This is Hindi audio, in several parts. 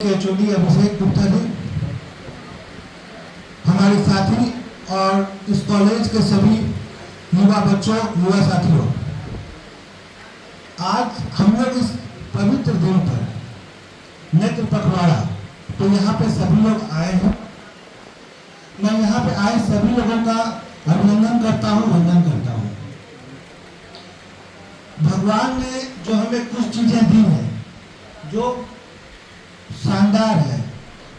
एचओडी अभिषेक गुप्ता जी, हमारे साथी और इस कॉलेज के सभी युवा बच्चों, युवा साथियों, आज हम लोग इस पवित्र दिन पर नेत्र पखवाड़ा, तो यहाँ पे सभी लोग आए हैं। मैं यहाँ पे आए सभी लोगों का अभिनंदन करता हूँ, वंदन करता हूँ। भगवान ने जो हमें कुछ चीजें दी हैं जो शानदार है,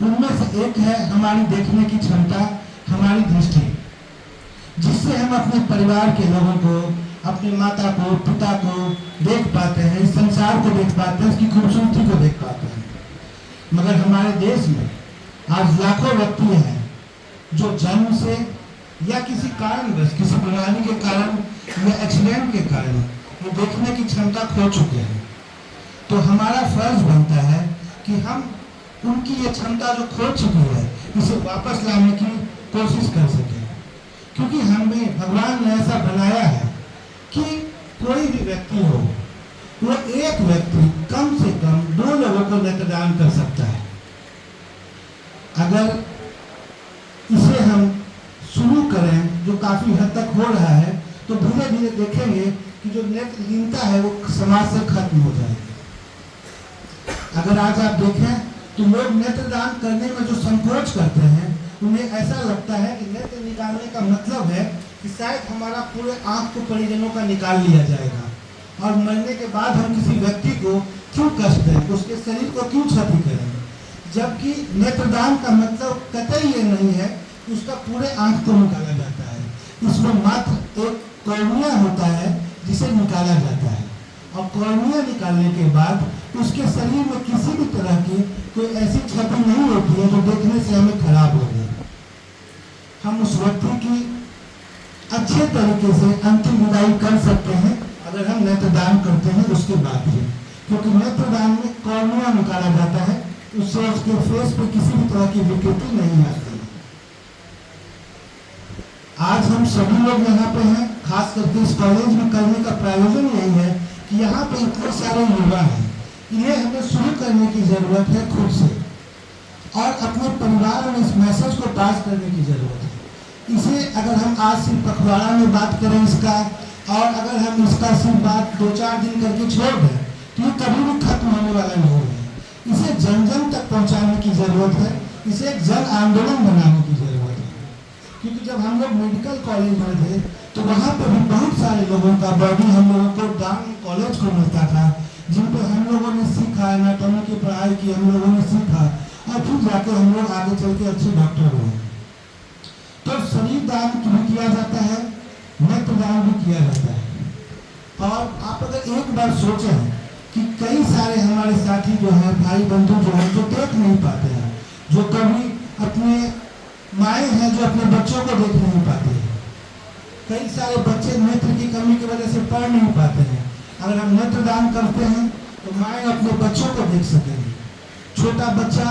उनमें से एक है हमारी देखने की क्षमता, हमारी दृष्टि, जिससे हम अपने परिवार के लोगों को, अपने माता को, पिता को देख पाते हैं, इस संसार को देख पाते हैं, उसकी खूबसूरती को देख पाते हैं। मगर हमारे देश में आज लाखों व्यक्ति हैं जो जन्म से या किसी कारणवश, किसी बीमारी के कारण या एक्सीडेंट के कारण वो देखने की क्षमता खो चुके हैं। तो हमारा फर्ज बनता है कि हम उनकी ये क्षमता जो खो चुकी है, इसे वापस लाने की कोशिश कर सकें, क्योंकि हमें भगवान ने ऐसा बनाया है कि कोई भी व्यक्ति हो, वो एक व्यक्ति कम से कम 2 लोगों को नेत्रदान कर सकता है। अगर इसे हम शुरू करें, जो काफी हद तक हो रहा है, तो धीरे धीरे देखेंगे कि जो नेत्रहीनता है वो समाज से खत्म हो जाएगी। अगर आज आप देखें तो लोग नेत्रदान करने में जो संकोच करते हैं, उन्हें ऐसा लगता है कि नेत्र निकालने का मतलब है कि शायद हमारा पूरे आंख को परिजनों का निकाल लिया जाएगा और मरने के बाद हम किसी व्यक्ति को क्यों कष्ट दें, उसके शरीर को क्यों क्षति करें। जबकि नेत्रदान का मतलब कतई ये नहीं है कि उसका पूरे आंख को निकाला जाता है। इसमें मात्र एक कॉर्निया होता है जिसे निकाला जाता है, और कॉर्निया निकालने के बाद उसके शरीर में किसी भी तरह की कोई ऐसी क्षति नहीं होती है जो देखने से हमें खराब हो जाए। हम उस व्यक्ति की अच्छे तरीके से अंतिम विदाई कर सकते हैं अगर हम नेत्रदान करते हैं उसके बाद ही, क्योंकि नेत्रदान में कॉर्निया निकाला जाता है, उससे उसके फेस पे किसी भी तरह की विकृति नहीं आती है। आज हम सभी लोग यहाँ पे हैं, खास करके इस कॉलेज में करने का प्रयोजन यही है कि यहाँ पे इतने सारे युवा हैं, इन्हें हमें शुरू करने की जरूरत है खुद से, और अपने परिवार में इस मैसेज को पास करने की जरूरत है। इसे अगर हम आज सिर्फ पखवाड़ा में बात करें इसका, और अगर हम इसका सिर्फ बात 2-4 दिन करके छोड़ दें, तो ये कभी भी खत्म होने वाला नहीं है। इसे जन जन तक पहुँचाने की जरूरत है, इसे एक जन आंदोलन बनाने की जरूरत है। क्योंकि जब हम लोग मेडिकल कॉलेज में थे तो वहाँ पर भी बहुत सारे लोगों का बॉडी हम लोगों को दान कॉलेज को मिलता था, जिन पर हम लोगों ने सीखा, एनाटॉमी की पढ़ाई की हम लोगों ने सीखा, और फिर जाके हम लोग आगे चल के अच्छे डॉक्टर हुए। तो शरीर दान भी किया जाता है, नेत्रदान भी किया जाता है। और आप अगर एक बार सोचें कि कई सारे हमारे साथी जो हैं, भाई बंधु जो हैं, जो देख नहीं पाते हैं, जो कभी अपने माए हैं जो अपने बच्चों को देख नहीं पाते हैं, कई सारे बच्चे नेत्र की कमी की वजह से पढ़ नहीं पाते हैं। अगर हम नेत्रदान करते हैं तो माए अपने बच्चों को देख सकेंगे, छोटा बच्चा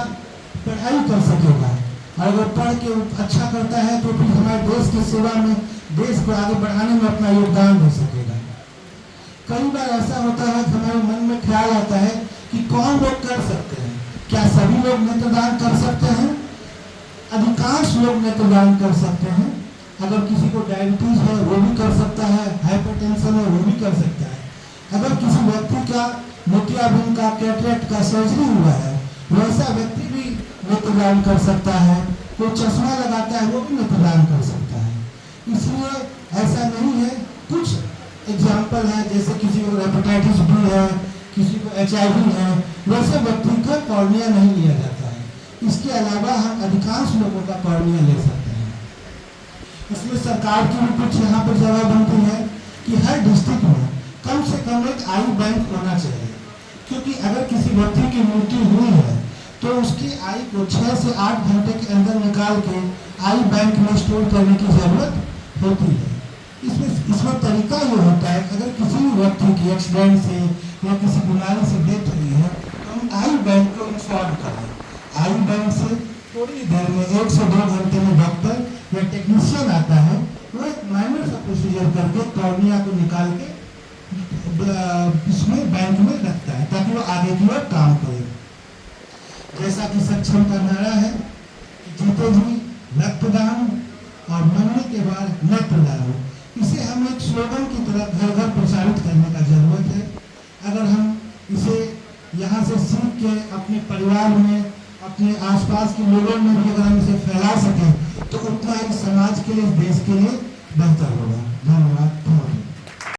पढ़ाई कर सकेगा, और अगर पढ़ के अच्छा करता है तो फिर हमारे देश की सेवा में, देश को आगे बढ़ाने में अपना योगदान दे सकेगा। कई बार ऐसा होता है कि हमारे मन में ख्याल आता है कि कौन लोग कर सकते हैं, क्या सभी लोग नेत्रदान कर सकते हैं? अधिकांश लोग नेत्रदान कर सकते हैं। अगर किसी को डायबिटीज है वो भी कर सकता है, हाइपरटेंशन है वो भी कर सकता है। अगर किसी व्यक्ति का मोतियाबिंद का, कैटरेक्ट का सर्जरी हुआ है, वैसा व्यक्ति भी नेत्रदान कर सकता है। कोई चश्मा लगाता है वो भी नेत्रदान कर सकता है। इसलिए ऐसा नहीं है, कुछ एग्जाम्पल है, जैसे किसी को हेपेटाइटिस बी है, किसी को HIV है, वैसे व्यक्ति का कॉर्निया नहीं लिया जाता है। इसके अलावा हम अधिकांश लोगों का कॉर्निया ले सकते हैं। इसमें सरकार की भी कुछ यहाँ पर जगह बनती है कि हर डिस्ट्रिक्ट में कम से कम एक आई बैंक होना चाहिए, क्योंकि अगर किसी व्यक्ति की मृत्यु हुई है तो उसकी आई को 6 से 8 घंटे के अंदर निकाल के आई बैंक में स्टोर करने की जरूरत होती है। इसमें तरीका ये होता है, अगर किसी भी व्यक्ति की एक्सीडेंट से या किसी बीमारी से डेथ हुई है तो हम आई बैंक को इंफॉर्म करें। आई बैंक से थोड़ी देर में 1 से 2 घंटे में डॉक्टर या टेक्नीशियन आता है, वो एक माइनर सा प्रोसीजर करके कॉर्निया को निकाल के इसमें बैंक में रखता है, ताकि वो आगे की ओर काम करे। जैसा कि सक्षम का नारा है कि जीते जी रक्तदान और मरने के बाद नेत्रदान, इसे हम एक स्लोगन की तरह घर घर प्रसारित करने का जरूरत है। अगर हम इसे यहाँ से सीख के अपने परिवार में, अपने आसपास के लोगों में भी अगर हम इसे फैला सकें तो उतना ही समाज के लिए, देश के लिए बेहतर होगा। धन्यवाद।